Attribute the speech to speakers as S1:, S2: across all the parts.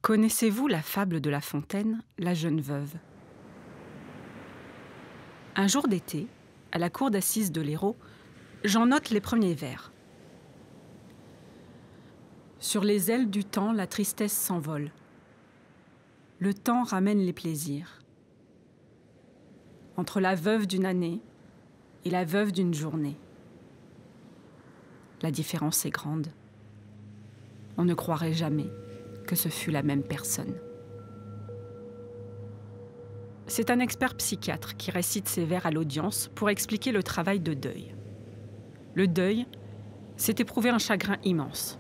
S1: Connaissez-vous la fable de La Fontaine, la jeune veuve? Un jour d'été, à la cour d'assises de l'Hérault, j'en note les premiers vers. Sur les ailes du temps, la tristesse s'envole. Le temps ramène les plaisirs. Entre la veuve d'une année et la veuve d'une journée. La différence est grande. On ne croirait jamais que ce fût la même personne. C'est un expert psychiatre qui récite ces vers à l'audience pour expliquer le travail de deuil. Le deuil, c'est éprouver un chagrin immense.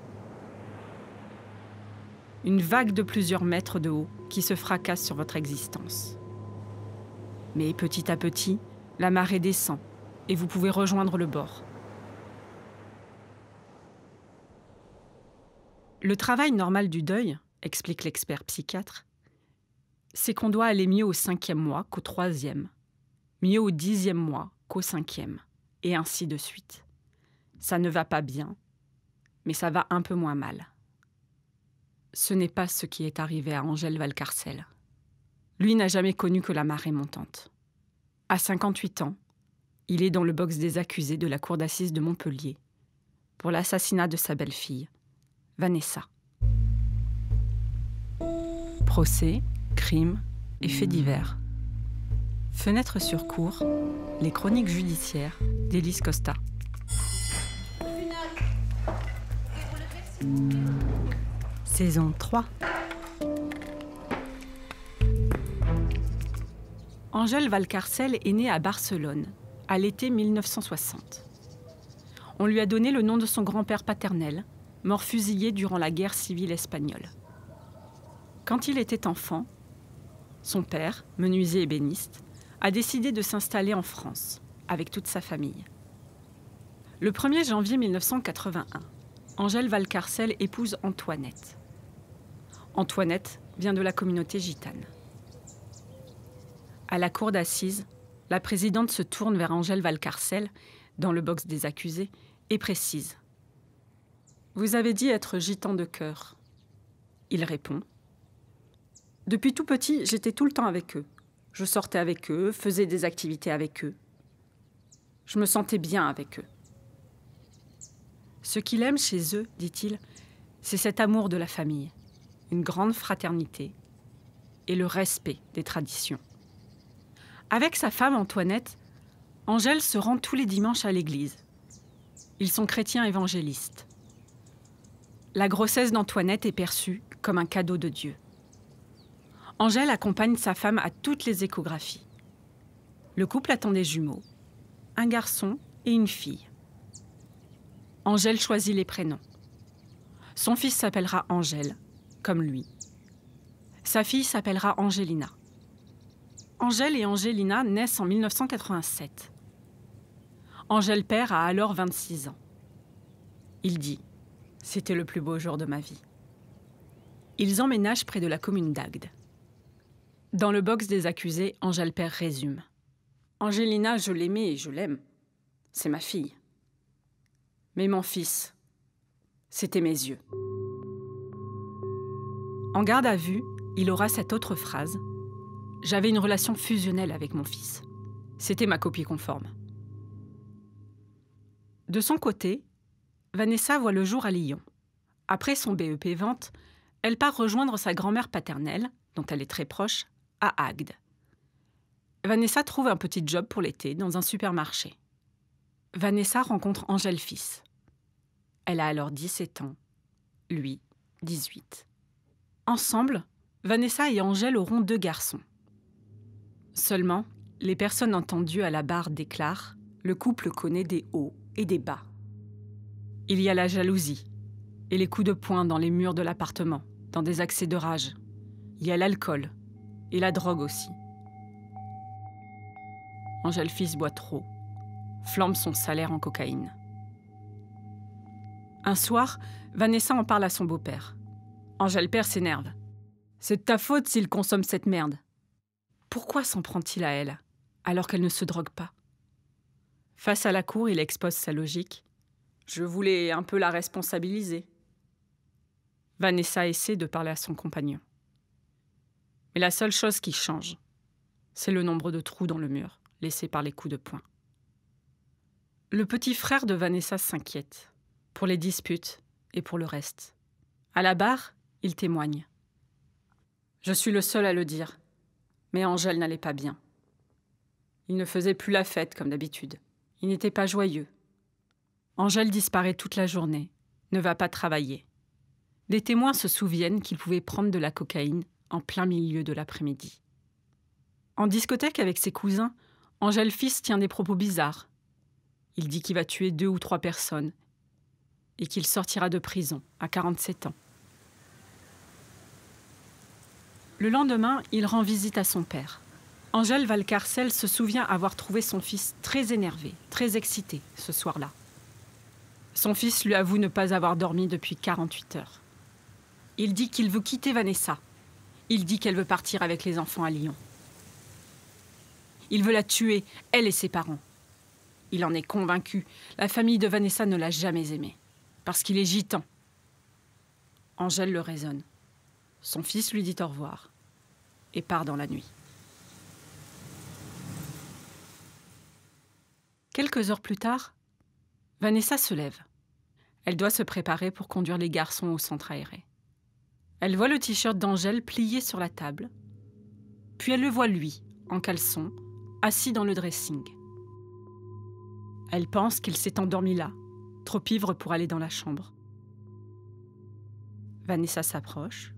S1: Une vague de plusieurs mètres de haut qui se fracasse sur votre existence. Mais petit à petit, la marée descend et vous pouvez rejoindre le bord. Le travail normal du deuil, explique l'expert psychiatre, c'est qu'on doit aller mieux au 5e mois qu'au 3e, mieux au 10e mois qu'au 5e, et ainsi de suite. Ça ne va pas bien, mais ça va un peu moins mal. Ce n'est pas ce qui est arrivé à Angèle Valcarcel. Lui n'a jamais connu que la marée montante. À 58 ans, il est dans le box des accusés de la cour d'assises de Montpellier pour l'assassinat de sa belle-fille, Vanessa. Procès, crimes et faits divers. Fenêtre sur cour, les chroniques judiciaires d'Élise Costa. Saison 3. Angèle Valcarcel est née à Barcelone, à l'été 1960. On lui a donné le nom de son grand-père paternel, mort fusillé durant la guerre civile espagnole. Quand il était enfant, son père, menuisier ébéniste, a décidé de s'installer en France, avec toute sa famille. Le 1er janvier 1981, Angèle Valcarcel épouse Antoinette. Antoinette vient de la communauté gitane. À la cour d'assises, la présidente se tourne vers Angèle Valcarcel, dans le box des accusés, et précise. « Vous avez dit être gitan de cœur. » Il répond. « Depuis tout petit, j'étais tout le temps avec eux. Je sortais avec eux, faisais des activités avec eux. Je me sentais bien avec eux. Ce qu'il aime chez eux, dit-il, c'est cet amour de la famille, une grande fraternité et le respect des traditions. » Avec sa femme Antoinette, Angèle se rend tous les dimanches à l'église. Ils sont chrétiens évangélistes. La grossesse d'Antoinette est perçue comme un cadeau de Dieu. Angèle accompagne sa femme à toutes les échographies. Le couple attend des jumeaux, un garçon et une fille. Angèle choisit les prénoms. Son fils s'appellera Angèle, comme lui. Sa fille s'appellera Angelina. Angèle et Angelina naissent en 1987. Angèle père a alors 26 ans. Il dit « C'était le plus beau jour de ma vie ». Ils emménagent près de la commune d'Agde. Dans le box des accusés, Angèle père résume « Angelina, je l'aimais et je l'aime. C'est ma fille. Mais mon fils, c'était mes yeux. » En garde à vue, il aura cette autre phrase « J'avais une relation fusionnelle avec mon fils. C'était ma copie conforme. » De son côté, Vanessa voit le jour à Lyon. Après son BEP vente, elle part rejoindre sa grand-mère paternelle, dont elle est très proche, à Agde. Vanessa trouve un petit job pour l'été dans un supermarché. Vanessa rencontre Angèle fils. Elle a alors 17 ans, lui 18. Ensemble, Vanessa et Angèle auront 2 garçons. Seulement, les personnes entendues à la barre déclarent « Le couple connaît des hauts et des bas. » Il y a la jalousie et les coups de poing dans les murs de l'appartement, dans des accès de rage. Il y a l'alcool et la drogue aussi. Angèle fils boit trop, flambe son salaire en cocaïne. Un soir, Vanessa en parle à son beau-père. Angèle père s'énerve. « C'est de ta faute s'il consomme cette merde. » Pourquoi s'en prend-il à elle, alors qu'elle ne se drogue pas? Face à la cour, il expose sa logique. « Je voulais un peu la responsabiliser. » Vanessa essaie de parler à son compagnon. Et la seule chose qui change, c'est le nombre de trous dans le mur, laissés par les coups de poing. Le petit frère de Vanessa s'inquiète, pour les disputes et pour le reste. À la barre, il témoigne. « Je suis le seul à le dire, mais Angèle n'allait pas bien. Il ne faisait plus la fête comme d'habitude. Il n'était pas joyeux. Angèle disparaît toute la journée, ne va pas travailler. Des témoins se souviennent qu'il pouvait prendre de la cocaïne en plein milieu de l'après-midi. En discothèque avec ses cousins, Angèle fils tient des propos bizarres. Il dit qu'il va tuer 2 ou 3 personnes et qu'il sortira de prison à 47 ans. Le lendemain, il rend visite à son père. Angèle Valcarcel se souvient avoir trouvé son fils très énervé, très excité ce soir-là. Son fils lui avoue ne pas avoir dormi depuis 48 heures. Il dit qu'il veut quitter Vanessa. Il dit qu'elle veut partir avec les enfants à Lyon. Il veut la tuer, elle et ses parents. Il en est convaincu. La famille de Vanessa ne l'a jamais aimé, parce qu'il est gitan. Angèle le raisonne. Son fils lui dit au revoir et part dans la nuit. Quelques heures plus tard, Vanessa se lève. Elle doit se préparer pour conduire les garçons au centre aéré. Elle voit le t-shirt d'Angèle plié sur la table, puis elle le voit lui, en caleçon, assis dans le dressing. Elle pense qu'il s'est endormi là, trop ivre pour aller dans la chambre. Vanessa s'approche.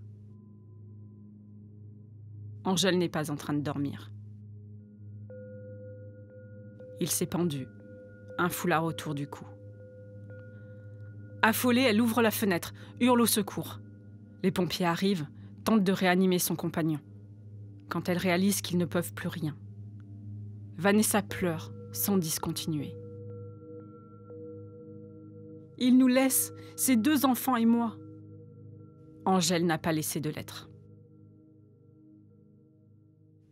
S1: Angèle n'est pas en train de dormir. Il s'est pendu, un foulard autour du cou. Affolée, elle ouvre la fenêtre, hurle au secours. Les pompiers arrivent, tentent de réanimer son compagnon. Quand elle réalise qu'ils ne peuvent plus rien, Vanessa pleure sans discontinuer. Il nous laisse, ses 2 enfants et moi. Angèle n'a pas laissé de lettre.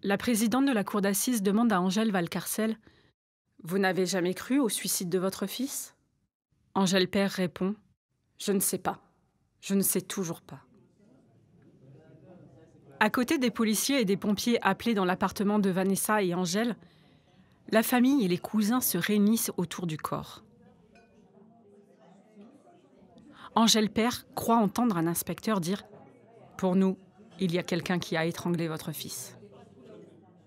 S1: La présidente de la cour d'assises demande à Angèle Valcarcel « Vous n'avez jamais cru au suicide de votre fils ?» Angèle père répond « Je ne sais pas. Je ne sais toujours pas. » À côté des policiers et des pompiers appelés dans l'appartement de Vanessa et Angèle, la famille et les cousins se réunissent autour du corps. Angèle père croit entendre un inspecteur dire « Pour nous, il y a quelqu'un qui a étranglé votre fils. »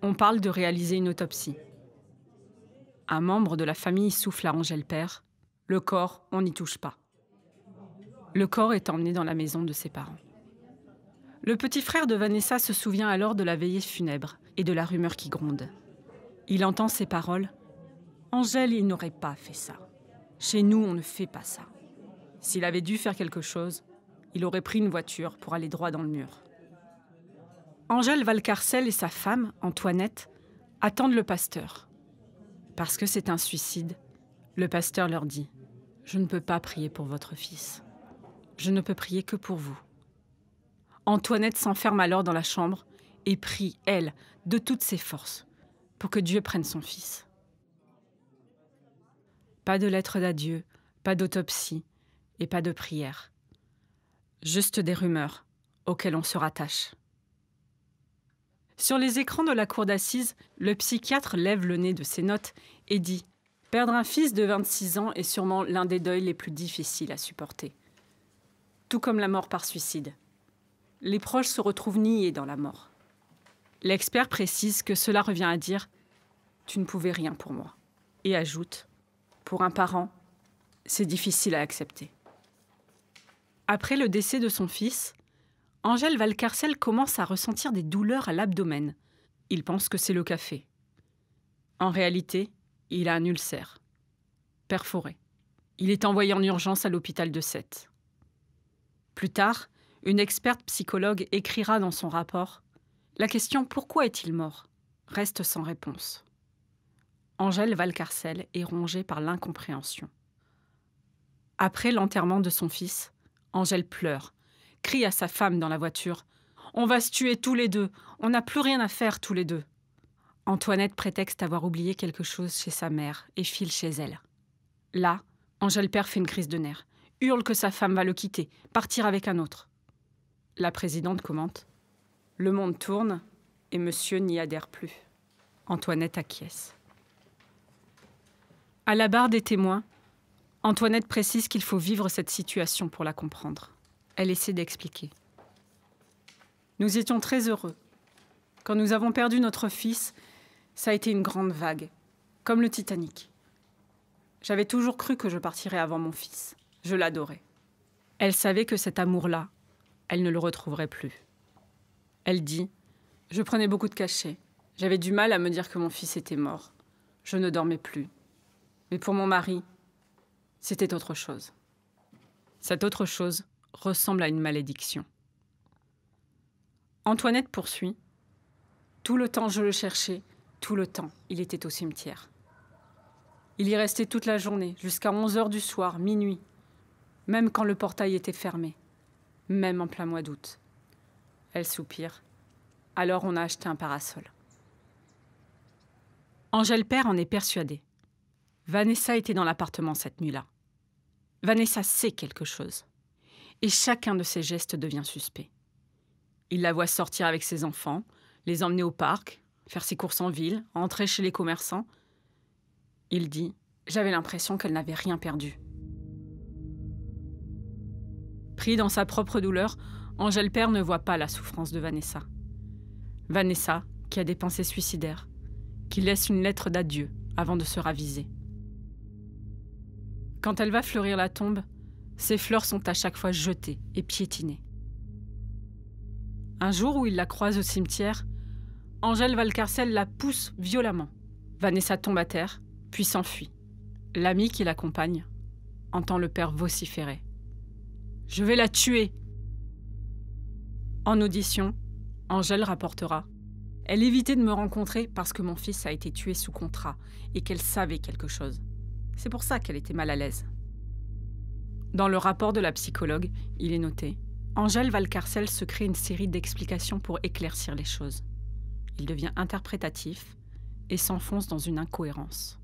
S1: On parle de réaliser une autopsie. Un membre de la famille souffle à Angèle père « Le corps, on n'y touche pas. » Le corps est emmené dans la maison de ses parents. Le petit frère de Vanessa se souvient alors de la veillée funèbre et de la rumeur qui gronde. Il entend ces paroles « Angèle, il n'aurait pas fait ça. Chez nous, on ne fait pas ça. S'il avait dû faire quelque chose, il aurait pris une voiture pour aller droit dans le mur. » Angèle Valcarcel et sa femme, Antoinette, attendent le pasteur. Parce que c'est un suicide, le pasteur leur dit « Je ne peux pas prier pour votre fils. Je ne peux prier que pour vous. » Antoinette s'enferme alors dans la chambre et prie, elle, de toutes ses forces, pour que Dieu prenne son fils. Pas de lettre d'adieu, pas d'autopsie et pas de prière. Juste des rumeurs auxquelles on se rattache. Sur les écrans de la cour d'assises, le psychiatre lève le nez de ses notes et dit « Perdre un fils de 26 ans est sûrement l'un des deuils les plus difficiles à supporter. Tout comme la mort par suicide. Les proches se retrouvent niés dans la mort. L'expert précise que cela revient à dire « Tu ne pouvais rien pour moi » et ajoute « Pour un parent, c'est difficile à accepter. » Après le décès de son fils, Angèle Valcarcel commence à ressentir des douleurs à l'abdomen. Il pense que c'est le café. En réalité, il a un ulcère, perforé. Il est envoyé en urgence à l'hôpital de Sète. Plus tard, une experte psychologue écrira dans son rapport « La question « Pourquoi est-il mort ?» reste sans réponse. Angèle Valcarcel est rongée par l'incompréhension. Après l'enterrement de son fils, Angèle pleure, crie à sa femme dans la voiture « On va se tuer tous les deux, on n'a plus rien à faire tous les deux. » Antoinette prétexte avoir oublié quelque chose chez sa mère et file chez elle. Là, Angèle père fait une crise de nerfs, hurle que sa femme va le quitter, partir avec un autre. La présidente commente « Le monde tourne et monsieur n'y adhère plus. Antoinette acquiesce. À la barre des témoins, Antoinette précise qu'il faut vivre cette situation pour la comprendre. Elle essaie d'expliquer. Nous étions très heureux. Quand nous avons perdu notre fils, ça a été une grande vague, comme le Titanic. J'avais toujours cru que je partirais avant mon fils. Je l'adorais. Elle savait que cet amour-là, elle ne le retrouverait plus. Elle dit « Je prenais beaucoup de cachets. J'avais du mal à me dire que mon fils était mort. Je ne dormais plus. Mais pour mon mari, c'était autre chose. Cette autre chose ressemble à une malédiction. » Antoinette poursuit. « Tout le temps je le cherchais, tout le temps il était au cimetière. Il y restait toute la journée, jusqu'à 11h du soir, minuit, même quand le portail était fermé, même en plein mois d'août. » Elle soupire. Alors on a acheté un parasol. Angèle Père en est persuadée. Vanessa était dans l'appartement cette nuit-là. Vanessa sait quelque chose. Et chacun de ses gestes devient suspect. Il la voit sortir avec ses enfants, les emmener au parc, faire ses courses en ville, entrer chez les commerçants. Il dit « J'avais l'impression qu'elle n'avait rien perdu. » Pris dans sa propre douleur, Angèle Père ne voit pas la souffrance de Vanessa. Vanessa, qui a des pensées suicidaires, qui laisse une lettre d'adieu avant de se raviser. Quand elle va fleurir la tombe, ses fleurs sont à chaque fois jetées et piétinées. Un jour où il la croise au cimetière, Angèle Valcarcel la pousse violemment. Vanessa tombe à terre, puis s'enfuit. L'ami qui l'accompagne entend le père vociférer. « Je vais la tuer !» En audition, Angèle rapportera « Elle évitait de me rencontrer parce que mon fils a été tué sous contrat et qu'elle savait quelque chose. C'est pour ça qu'elle était mal à l'aise. » Dans le rapport de la psychologue, il est noté « Angèle Valcarcel se crée une série d'explications pour éclaircir les choses. Il devient interprétatif et s'enfonce dans une incohérence. »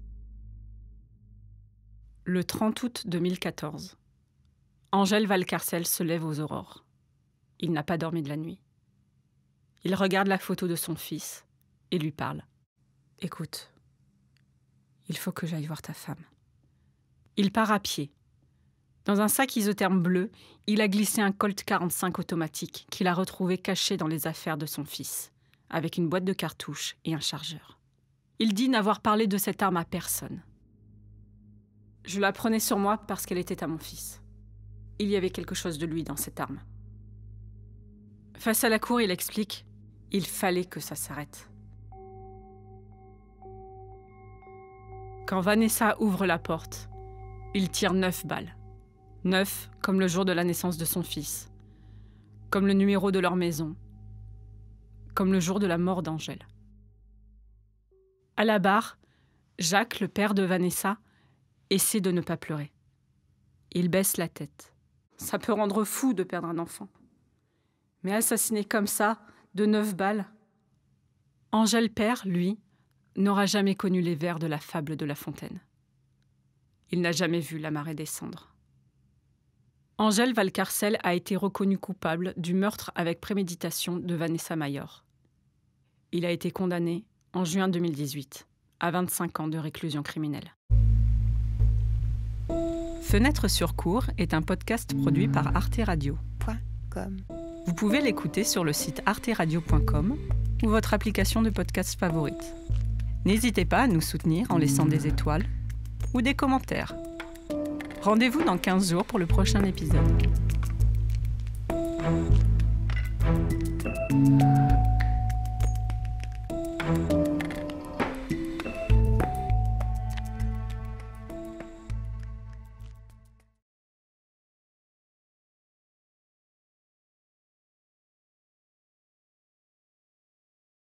S1: Le 30 août 2014, Angèle Valcarcel se lève aux aurores. Il n'a pas dormi de la nuit. Il regarde la photo de son fils et lui parle. « Écoute, il faut que j'aille voir ta femme. » Il part à pied. Dans un sac isotherme bleu, il a glissé un Colt 45 automatique qu'il a retrouvé caché dans les affaires de son fils, avec une boîte de cartouches et un chargeur. Il dit n'avoir parlé de cette arme à personne. « Je la prenais sur moi parce qu'elle était à mon fils. Il y avait quelque chose de lui dans cette arme. » Face à la cour, il explique « Il fallait que ça s'arrête. » Quand Vanessa ouvre la porte, il tire 9 balles. 9 comme le jour de la naissance de son fils, comme le numéro de leur maison, comme le jour de la mort d'Angèle. À la barre, Jacques, le père de Vanessa, essaie de ne pas pleurer. Il baisse la tête. Ça peut rendre fou de perdre un enfant. Mais assassiner comme ça, de 9 balles... Angèle Père, lui, n'aura jamais connu les vers de la fable de La Fontaine. Il n'a jamais vu la marée descendre. Angèle Valcarcel a été reconnu coupable du meurtre avec préméditation de Vanessa Mayor. Il a été condamné en juin 2018 à 25 ans de réclusion criminelle. Fenêtre sur cour est un podcast produit par Arte Radio.com. Vous pouvez l'écouter sur le site arteradio.com ou votre application de podcast favorite. N'hésitez pas à nous soutenir en laissant des étoiles ou des commentaires. Rendez-vous dans 15 jours pour le prochain épisode.